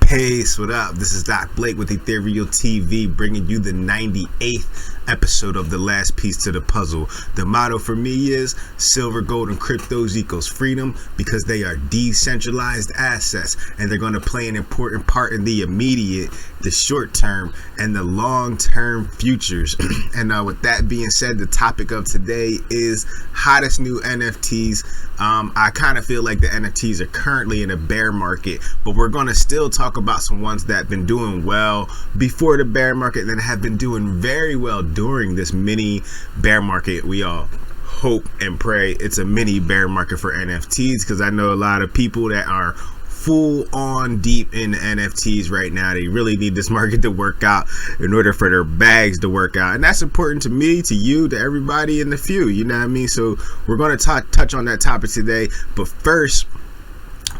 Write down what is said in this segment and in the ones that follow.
Peace, what up? This is Doc Blake with Ethereal TV, bringing you the 98th episode of The Last Piece to the Puzzle. The motto for me is silver, gold, and cryptos equals freedom, because they are decentralized assets and they're going to play an important part in the immediate, the short term, and the long term futures. And with that being said, the topic of today is hottest new NFTs. I kind of feel like the NFTs are currently in a bear market, but we're going to still talk about some ones that have been doing well before the bear market and then have been doing very well during this mini bear market. We all hope and pray it's a mini bear market for NFTs, because I know a lot of people that are full on deep in NFTs right now. They really need this market to work out in order for their bags to work out, and that's important to me, to you, to everybody in the few, you know what I mean? So we're going to touch on that topic today, but first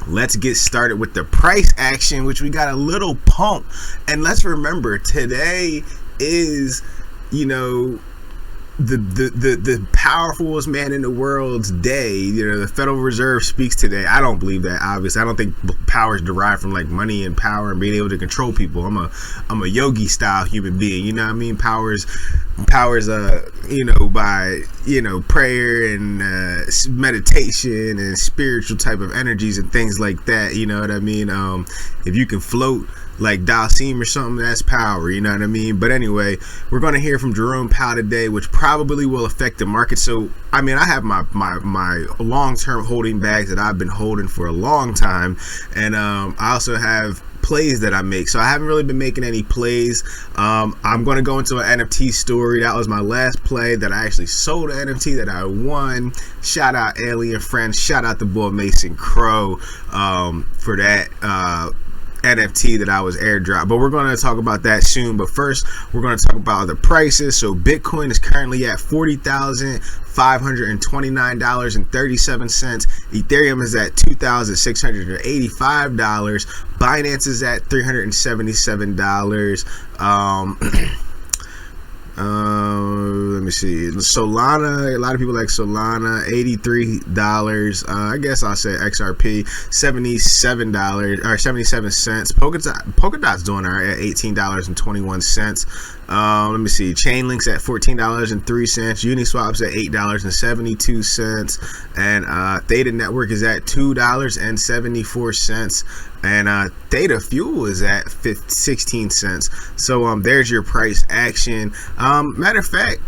let's get started with the price action, which we got a little pump. And let's remember, today is, you know, the powerfulest man in the world's day. You know, the Federal Reserve speaks today. I don't believe that, obviously. I don't think power is derived from like money and power and being able to control people. I'm a yogi style human being, you know what I mean? Powers you know, by, you know, prayer and meditation and spiritual type of energies and things like that, you know what I mean? If you can float like Dalsim or something, that's power, you know what I mean? But anyway, we're going to hear from Jerome Powell today, which probably will affect the market. So I mean, I have my long-term holding bags that I've been holding for a long time, and I also have plays that I make. So I haven't really been making any plays. I'm going to go into an NFT story. That was my last play that I actually sold an NFT that I won. Shout out Alien Friends. Shout out the boy Mason Crow for that NFT that I was airdropped. But we're going to talk about that soon. But first, we're going to talk about the prices. So Bitcoin is currently at $40,529.37. Ethereum is at $2,685. Binance is at $377. Let me see. Solana, a lot of people like Solana, $83. I guess I'll say XRP, $77 or 77 cents. Polkadot's doing all right at $18.21. Let me see. Chainlink's at $14.03. Uniswap's at $8.72. And Theta Network is at $2.74. And Theta Fuel is at 16 cents. So there's your price action. Matter of fact,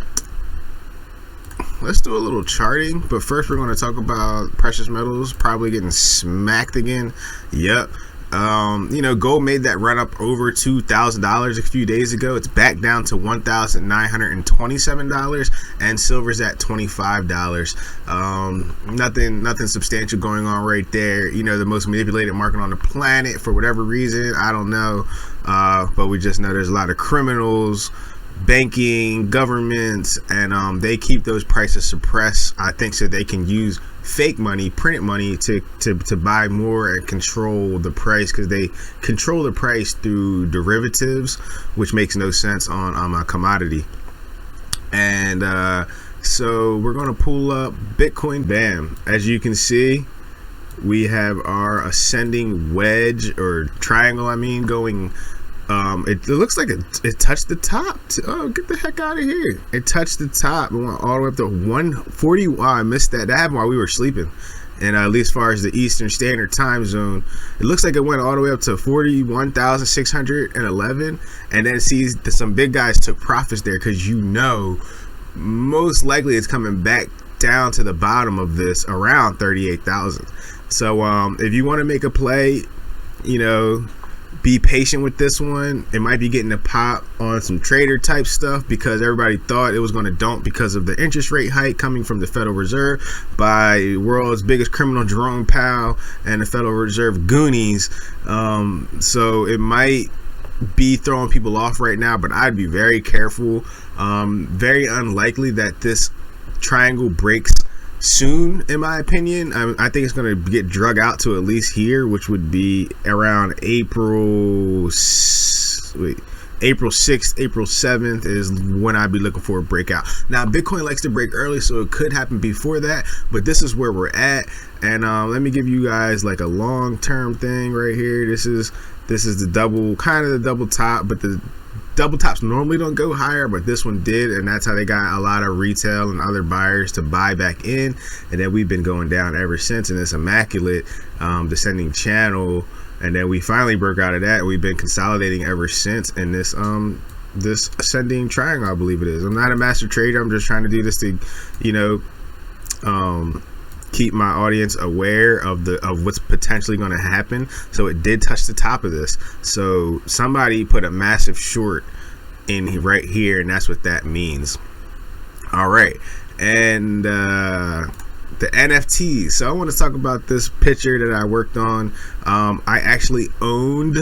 let's do a little charting, but first we're going to talk about precious metals probably getting smacked again. Yep. You know, gold made that run up over $2,000 a few days ago. It's back down to $1,927, and silver's at $25. Nothing substantial going on right there. You know, the most manipulated market on the planet for whatever reason, I don't know, but we just know there's a lot of criminals, banking, governments, and they keep those prices suppressed, I think, so they can use fake money, printed money to buy more and control the price, because they control the price through derivatives, which makes no sense on a commodity. And so we're going to pull up Bitcoin. Bam. As you can see, we have our ascending wedge, or triangle, I mean, going. It looks like it touched the top. Oh, get the heck out of here. It touched the top. It went all the way up to 140. Wow, I missed that. That happened while we were sleeping. And at least as far as the Eastern Standard Time Zone, it looks like it went all the way up to 41,611. And then see, some big guys took profits there, because, you know, most likely it's coming back down to the bottom of this around 38,000. So if you want to make a play, you know, be patient with this one. It might be getting a pop on some trader type stuff, because everybody thought it was going to dump because of the interest rate hike coming from the Federal Reserve by world's biggest criminal Jerome Powell and the Federal Reserve Goonies. So it might be throwing people off right now, but I'd be very careful. Very unlikely that this triangle breaks soon, in my opinion. I think it's going to get drug out to at least here, which would be around April. Wait, April 6th, April 7th is when I'd be looking for a breakout. Now, Bitcoin likes to break early, so it could happen before that, but this is where we're at. And let me give you guys like a long-term thing right here. This is the double, kind of the double top, but the double tops normally don't go higher, but this one did, and that's how they got a lot of retail and other buyers to buy back in. And then we've been going down ever since in this immaculate descending channel. And then we finally broke out of that. We've been consolidating ever since in this this ascending triangle, I believe it is. I'm not a master trader. I'm just trying to do this to, you know, keep my audience aware of what's potentially going to happen. So it did touch the top of this. So somebody put a massive short in right here, and that's what that means. All right, and the NFTs. So I want to talk about this picture that I worked on. I actually owned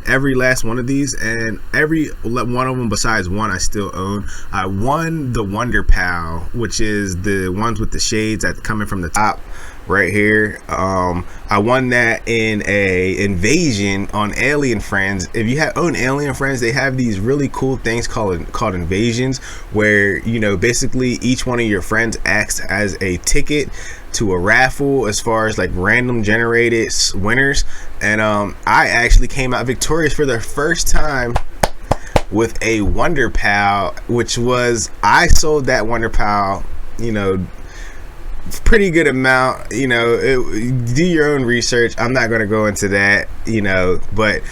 every last one of these, and every one of them besides one I still own. I won the Wonder Pal, which is the ones with the shades that coming from the top right here. I won that in a invasion on Alien Friends. If you own Alien Friends, they have these really cool things called invasions, where, you know, basically each one of your friends acts as a ticket to a raffle as far as like random generated winners. And I actually came out victorious for the first time with a Wonder Pal, which was, I sold that Wonder Pal, you know, pretty good amount. You know, do your own research. I'm not going to go into that, you know, but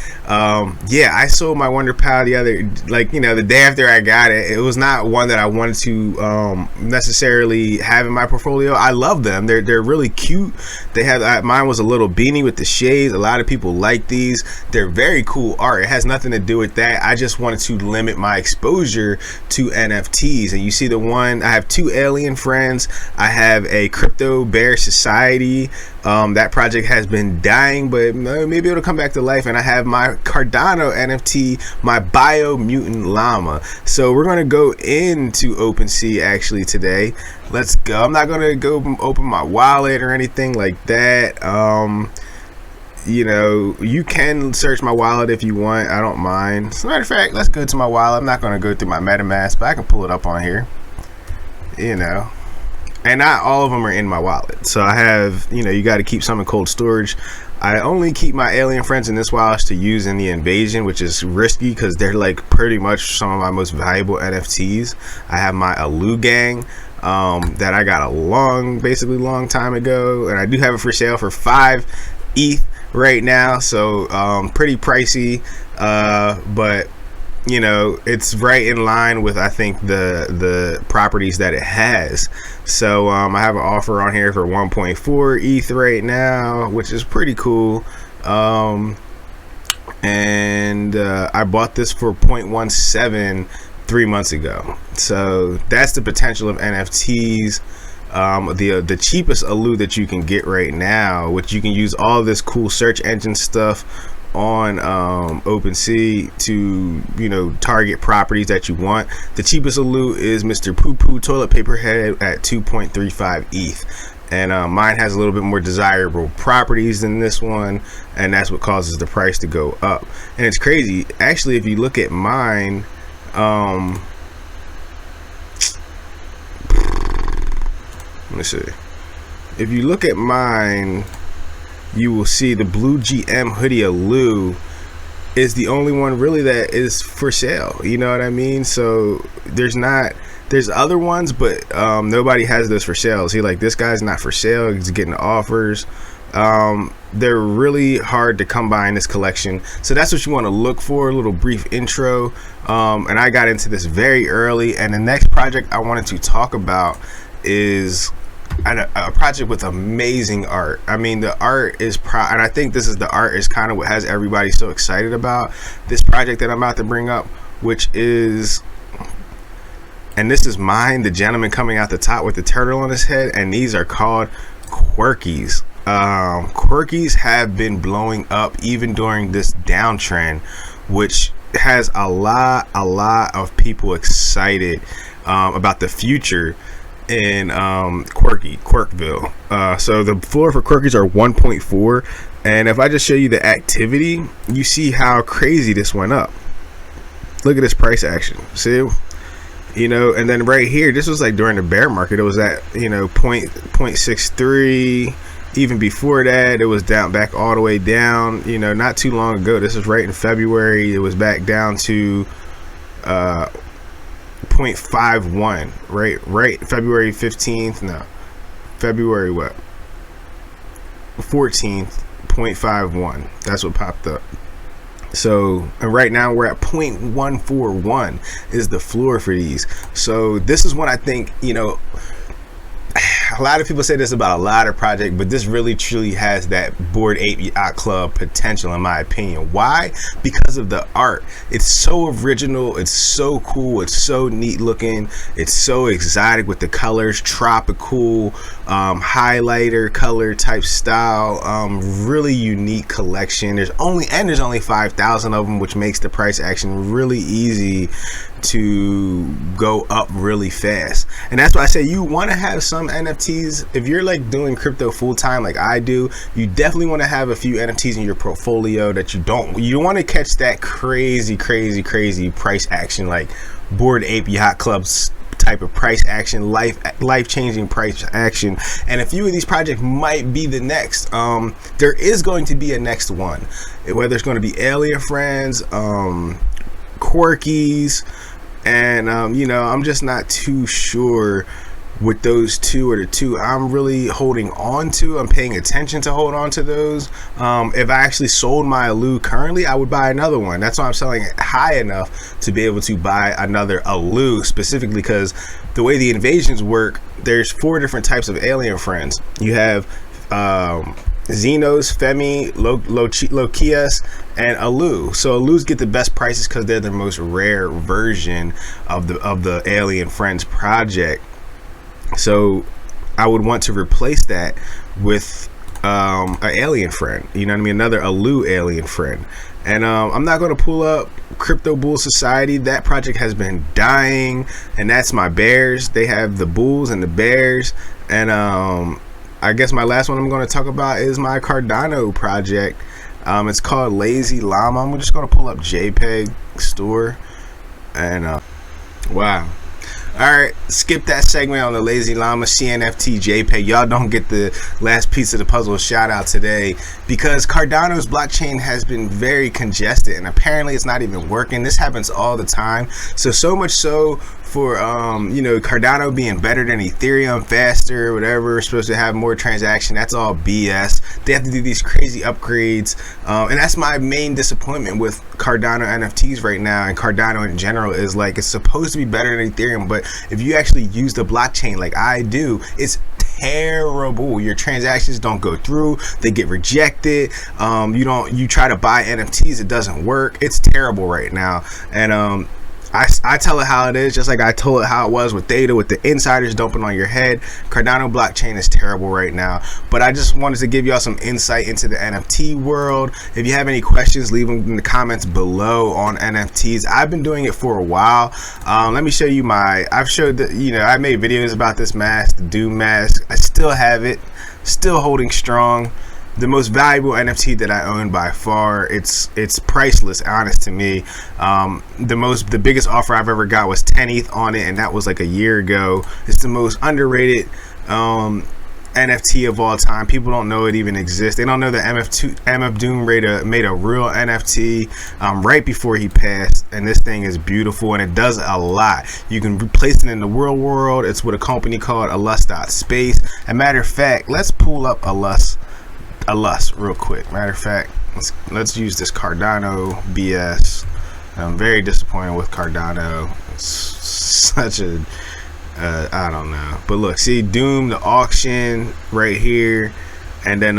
yeah, I sold my Wonder Pal the other, like, you know, the day after I got it. It was not one that I wanted to necessarily have in my portfolio. I love them. They're really cute. They have, mine was a little beanie with the shades. A lot of people like these. They're very cool art. It has nothing to do with that. I just wanted to limit my exposure to NFTs. And you see the one, I have two Alien Friends. I have a Crypto Bear Society. That project has been dying, but maybe it'll come back to life. And I have my Cardano NFT, my Bio Mutant Llama. So we're going to go into OpenSea actually today. Let's go. I'm not going to go open my wallet or anything like that. You know, you can search my wallet if you want. I don't mind. As a matter of fact, let's go to my wallet. I'm not going to go through my MetaMask, but I can pull it up on here. You know, and not all of them are in my wallet. So I have, you know, you got to keep some in cold storage. I only keep my Alien Friends in this wallet to use in the invasion, which is risky because they're like pretty much some of my most valuable NFTs. I have my Alu Gang that I got basically long time ago, and I do have it for sale for 5 ETH right now. So pretty pricey, but you know, it's right in line with, I think, the properties that it has. So I have an offer on here for 1.4 ETH right now, which is pretty cool. And I bought this for 0.17 3 months ago. So that's the potential of NFTs. The cheapest Alu that you can get right now, which you can use all this cool search engine stuff on OpenSea to, you know, target properties that you want. The cheapest Alu is Mr. Poo Poo Toilet Paper Head at 2.35 ETH, and mine has a little bit more desirable properties than this one, and that's what causes the price to go up. And it's crazy actually, if you look at mine, let me see, if you look at mine, you will see the Blue GM Hoodie Alu is the only one really that is for sale. You know what I mean? So there's other ones, but nobody has those for sale. See, like, this guy's not for sale. He's getting offers. They're really hard to come by in this collection. So that's what you want to look for, a little brief intro. And I got into this very early. And the next project I wanted to talk about is a project with amazing art. I mean, the art is and I think the art is kind of what has everybody so excited about this project that I'm about to bring up, which is, and this is mine, the gentleman coming out the top with the turtle on his head, and these are called Quirkies. Quirkies have been blowing up even during this downtrend, which has a lot of people excited about the future in Quirkville. So the floor for Quirkies are 1.4, and if I just show you the activity, you see how crazy this went up. Look at this price action. See, you know, and then right here, this was like during the bear market. It was at, you know, 0.63. Even before that, it was down, back all the way down, you know, not too long ago. This was right in February. It was back down to 0.51, right February 15th. No, February what? 14th, 0.51. That's what popped up. So, and right now we're at 0.141 is the floor for these. So this is what I think, you know, a lot of people say this about a lot of projects, but this really truly has that Bored Ape Yacht Club potential, in my opinion. Why? Because of the art. It's so original, it's so cool, it's so neat looking, it's so exotic with the colors, tropical, highlighter color type style, really unique collection. There's only 5,000 of them, which makes the price action really easy to go up really fast. And that's why I say you want to have some NFTs. If you're like doing crypto full time like I do, you definitely want to have a few NFTs in your portfolio that you don't want to catch that crazy price action, like Bored Ape Yacht Club's type of price action, life-changing price action. And a few of these projects might be the next. There is going to be a next one, whether it's going to be Alien Friends, Quirkies, and you know, I'm just not too sure with those two are the two I'm really holding on to. I'm paying attention to hold on to those. If I actually sold my Alu currently, I would buy another one. That's why I'm selling it high enough to be able to buy another Alu, specifically because the way the invasions work, there's 4 different types of alien friends. You have Xenos, Femi, Lokias, and Alu. So Alus get the best prices because they're the most rare version of the Alien Friends project. So I would want to replace that with an alien friend, you know what I mean, another Alu alien friend. And I'm not going to pull up Crypto Bull Society. That project has been dying, and that's my bears. They have the bulls and the bears. And I guess my last one I'm going to talk about is my Cardano project. It's called Lazy Llama. I'm just going to pull up JPEG store, and wow. Alright, skip that segment on the Lazy Llama CNFT JPEG. Y'all don't get the last piece of the puzzle shout out today because Cardano's blockchain has been very congested and apparently it's not even working. This happens all the time. So much so for you know, Cardano being better than Ethereum, faster, whatever, supposed to have more transaction. That's all BS. They have to do these crazy upgrades, and that's my main disappointment with Cardano NFTs right now, and Cardano in general, is like it's supposed to be better than Ethereum, but if you actually use the blockchain like I do, it's terrible. Your transactions don't go through, they get rejected. You try to buy NFTs, it doesn't work. It's terrible right now. And I tell it how it is, just like I told it how it was with Theta, with the insiders dumping on your head. Cardano blockchain is terrible right now. But I just wanted to give y'all some insight into the NFT world. If you have any questions, leave them in the comments below on NFTs. I've been doing it for a while. Let me show you I've showed that, you know, I made videos about this mask, the Doom mask. I still have it, still holding strong. The most valuable NFT that I own by far. It's priceless, honest to me. The biggest offer I've ever got was 10 ETH on it, and that was like a year ago. It's the most underrated NFT of all time. People don't know it even exists. They don't know that MF Doom made a real NFT right before he passed, and this thing is beautiful and it does a lot. You can replace it in the real world. It's with a company called Alus.space. As a matter of fact, let's pull up Alus real quick. Matter of fact, let's use this Cardano BS. I'm very disappointed with Cardano. It's such a I don't know, but look, see Doom, the auction right here, and then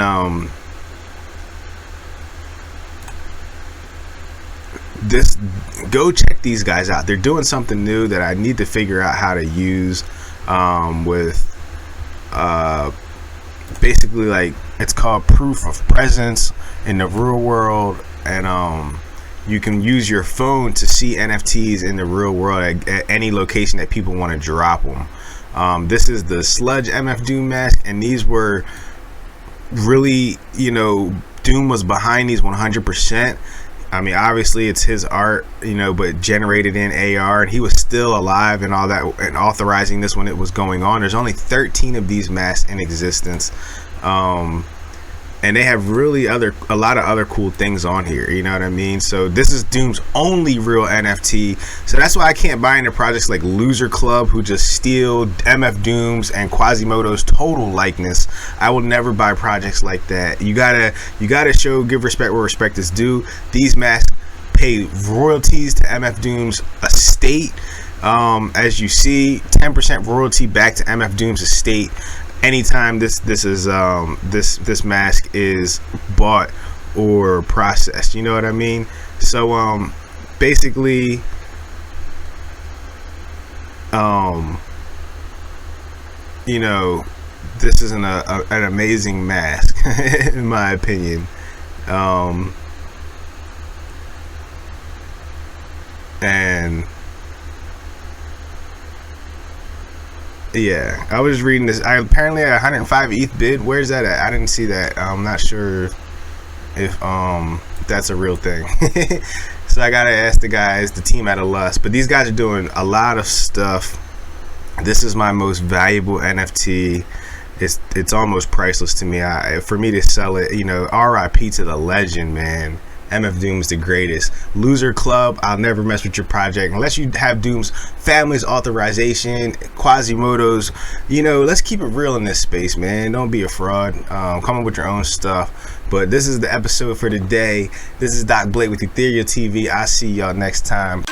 this, go check these guys out. They're doing something new that I need to figure out how to use with basically, like, it's called proof of presence in the real world, and you can use your phone to see NFTs in the real world at any location that people want to drop them. This is the Sludge MF Doom mask, and these were really, you know, Doom was behind these 100%. I mean, obviously it's his art, but generated in AR, and he was still alive and all that, and authorizing this when it was going on. There's only 13 of these masks in existence, and they have really a lot of other cool things on here. You know what I mean? So this is Doom's only real NFT. So that's why I can't buy into projects like Loser Club, who just steal MF Doom's and Quasimodo's total likeness. I will never buy projects like that. You gotta give respect where respect is due. These masks pay royalties to MF Doom's estate. As you see, 10% royalty back to MF Doom's estate anytime this mask is bought or processed. You know what I mean? So basically, this is an amazing mask in my opinion. And yeah, I was reading this. I apparently had 105 ETH bid. Where's that at? I didn't see that. I'm not sure if that's a real thing. So I gotta ask the team at Lust. But these guys are doing a lot of stuff. This is my most valuable NFT. It's almost priceless to me. For me to sell it, RIP to the legend, man. MF Doom's the greatest. Loser Club, I'll never mess with your project unless you have Doom's family's authorization. Quasimodo's, let's keep it real in this space, man. Don't be a fraud. Come up with your own stuff. But this is the episode for today. This is Doc Blake with Ethereal TV. I'll see y'all next time.